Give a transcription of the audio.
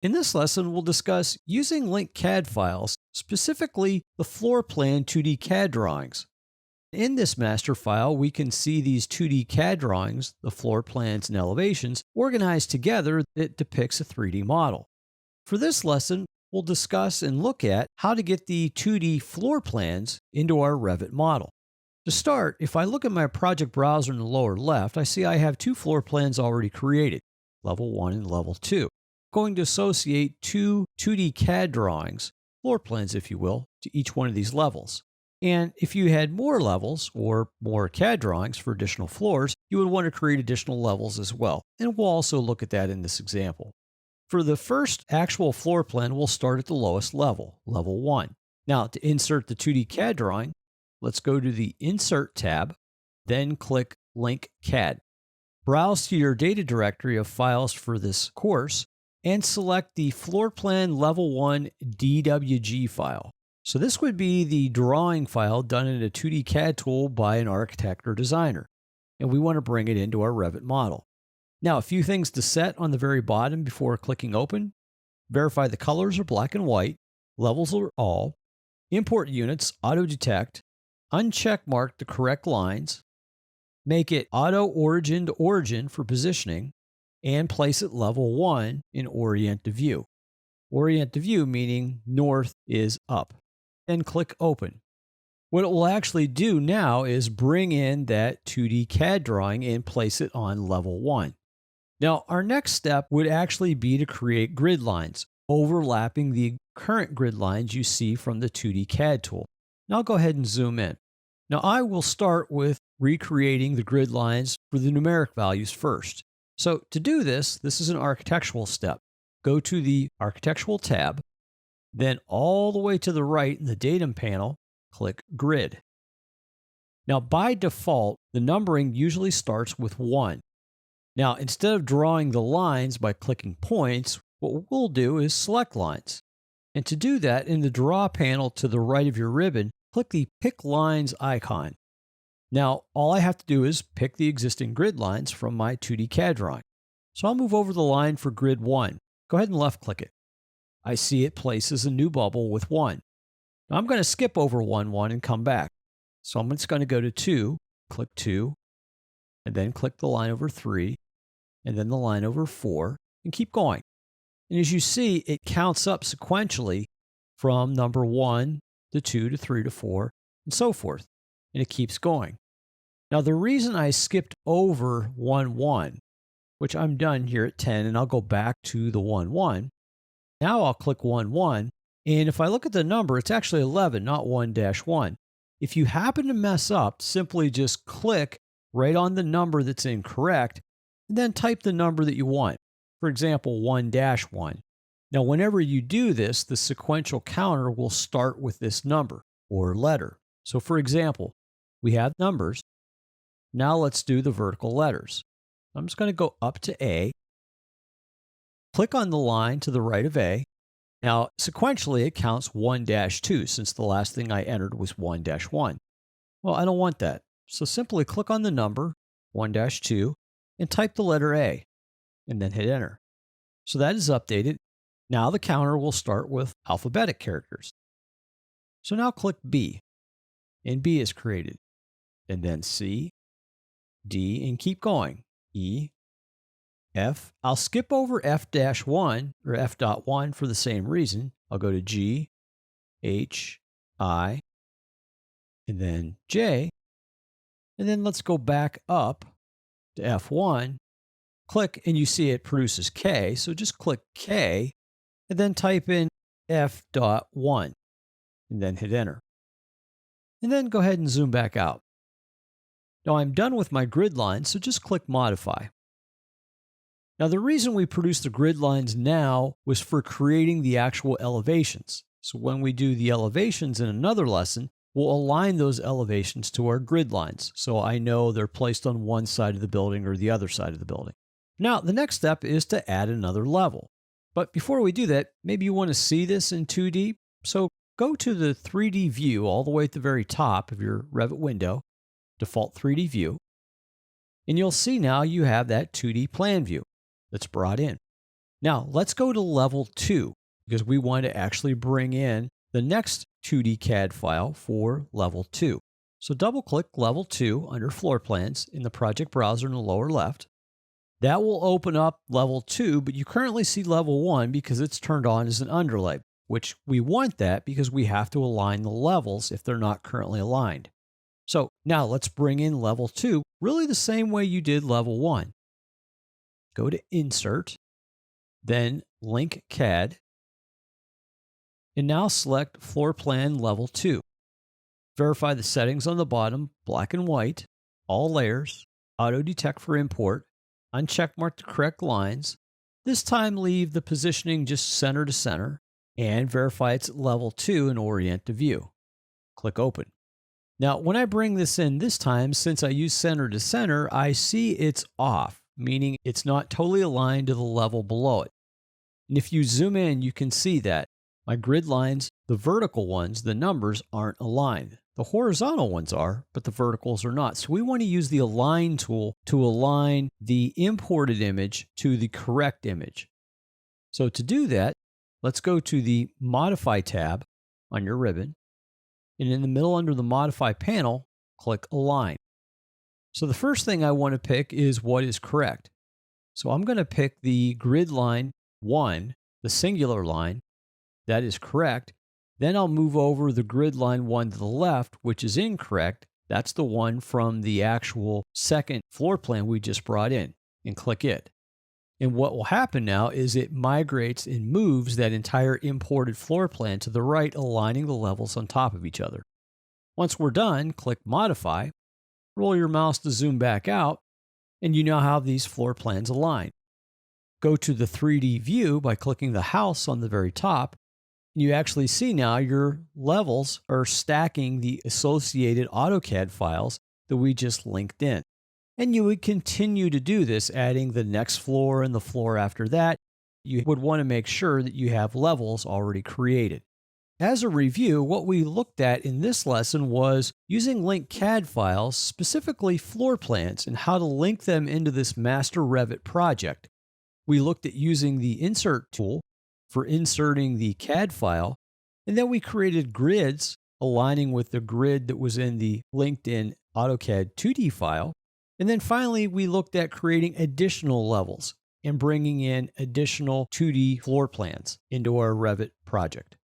In this lesson, we'll discuss using linked CAD files, specifically the floor plan 2D CAD drawings. In this master file, we can see these 2D CAD drawings, the floor plans and elevations, organized together that depicts a 3D model. For this lesson, we'll discuss and look at how to get the 2D floor plans into our Revit model. To start, if I look at my project browser in the lower left, I see I have two floor plans already created, level 1 and level 2. I'm going to associate two 2D CAD drawings, floor plans if you will, to each one of these levels. And if you had more levels or more CAD drawings for additional floors, you would want to create additional levels as well. And we'll also look at that in this example. For the first actual floor plan, we'll start at the lowest level, level 1. Now, to insert the 2D CAD drawing, let's go to the Insert tab, then click Link CAD. Browse to your data directory of files for this course and select the floor plan level 1 DWG file. So this would be the drawing file done in a 2D CAD tool by an architect or designer, and we want to bring it into our Revit model. Now, a few things to set on the very bottom before clicking open. Verify the colors are black and white, levels are all, import units auto detect, uncheck mark the correct lines, make it auto origin to origin for positioning, and place it level 1 in orient to view. Orient to view meaning north is up. Then click open. What it will actually do now is bring in that 2D CAD drawing and place it on level 1. Now, our next step would actually be to create grid lines, overlapping the current grid lines you see from the 2D CAD tool. Now I'll go ahead and zoom in. Now I will start with recreating the grid lines for the numeric values first. So to do this, this is an architectural step. Go to the Architectural tab, then all the way to the right in the Datum panel, click Grid. Now by default, the numbering usually starts with 1. Now instead of drawing the lines by clicking points, what we'll do is select lines. And to do that, in the Draw panel to the right of your ribbon, click the Pick Lines icon. Now all I have to do is pick the existing grid lines from my 2D CAD drawing. So I'll move over the line for grid 1. Go ahead and left click it. I see it places a new bubble with 1. Now I'm going to skip over 1, 1 and come back. So I'm just going to go to 2, click 2, and then click the line over 3, and then the line over 4, and keep going. And as you see, it counts up sequentially from number 1 to 2 to 3 to 4, and so forth. And it keeps going. Now the reason I skipped over 1, 1, which I'm done here at 10, and I'll go back to the 1, 1. Now I'll click 1, 1, and if I look at the number, it's actually 11, not 1-1. If you happen to mess up, simply just click right on the number that's incorrect, and then type the number that you want. For example, 1-1. Now, whenever you do this, the sequential counter will start with this number or letter. So for example, we have numbers. Now let's do the vertical letters. I'm just going to go up to A. Click on the line to the right of A. Now, sequentially, it counts 1-2 since the last thing I entered was 1-1. Well, I don't want that. So simply click on the number 1-2 and type the letter A and then hit enter. So that is updated. Now the counter will start with alphabetic characters. So now click B and B is created. And then C, D, and keep going. E, F. I'll skip over F-1 or F.1 for the same reason. I'll go to G, H, I, and then J. And then let's go back up to F1. Click and you see it produces K. So just click K and then type in F.1 and then hit enter. And then go ahead and zoom back out. Now I'm done with my grid lines, so just click Modify. Now the reason we produce the grid lines now was for creating the actual elevations. So when we do the elevations in another lesson, we'll align those elevations to our grid lines. So I know they're placed on one side of the building or the other side of the building. Now the next step is to add another level. But before we do that, maybe you want to see this in 2D. So go to the 3D view all the way at the very top of your Revit window, default 3D view, and you'll see now you have that 2D plan view that's brought in. Now let's go to level 2 because we want to actually bring in the next 2D CAD file for level 2. So double click level 2 under floor plans in the project browser in the lower left. That will open up level 2, but you currently see level 1 because it's turned on as an underlay, which we want that because we have to align the levels if they're not currently aligned. So now let's bring in level 2, really the same way you did level 1. Go to Insert, then Link CAD, and now select Floor Plan Level 2. Verify the settings on the bottom, black and white, all layers, auto detect for import, uncheckmark the correct lines. This time leave the positioning just center to center, and verify it's at level 2 and orient to view. Click Open. Now, when I bring this in this time, since I use center to center, I see it's off, meaning it's not totally aligned to the level below it. And if you zoom in, you can see that my grid lines, the vertical ones, the numbers aren't aligned. The horizontal ones are, but the verticals are not. So we want to use the Align tool to align the imported image to the correct image. So to do that, let's go to the Modify tab on your ribbon. And in the middle under the Modify panel, click Align. So the first thing I want to pick is what is correct. So I'm going to pick the grid line 1, the singular line. That is correct. Then I'll move over the grid line 1 to the left, which is incorrect. That's the one from the actual second floor plan we just brought in, and click it. And what will happen now is it migrates and moves that entire imported floor plan to the right, aligning the levels on top of each other. Once we're done, click Modify, roll your mouse to zoom back out, and you now have these floor plans aligned. Go to the 3D view by clicking the house on the very top. You actually see now your levels are stacking the associated AutoCAD files that we just linked in. And you would continue to do this, adding the next floor and the floor after that. You would want to make sure that you have levels already created. As a review, what we looked at in this lesson was using linked CAD files, specifically floor plans, and how to link them into this master Revit project. We looked at using the Insert tool for inserting the CAD file, and then we created grids aligning with the grid that was in the linked in AutoCAD 2D file. And then finally, we looked at creating additional levels and bringing in additional 2D floor plans into our Revit project.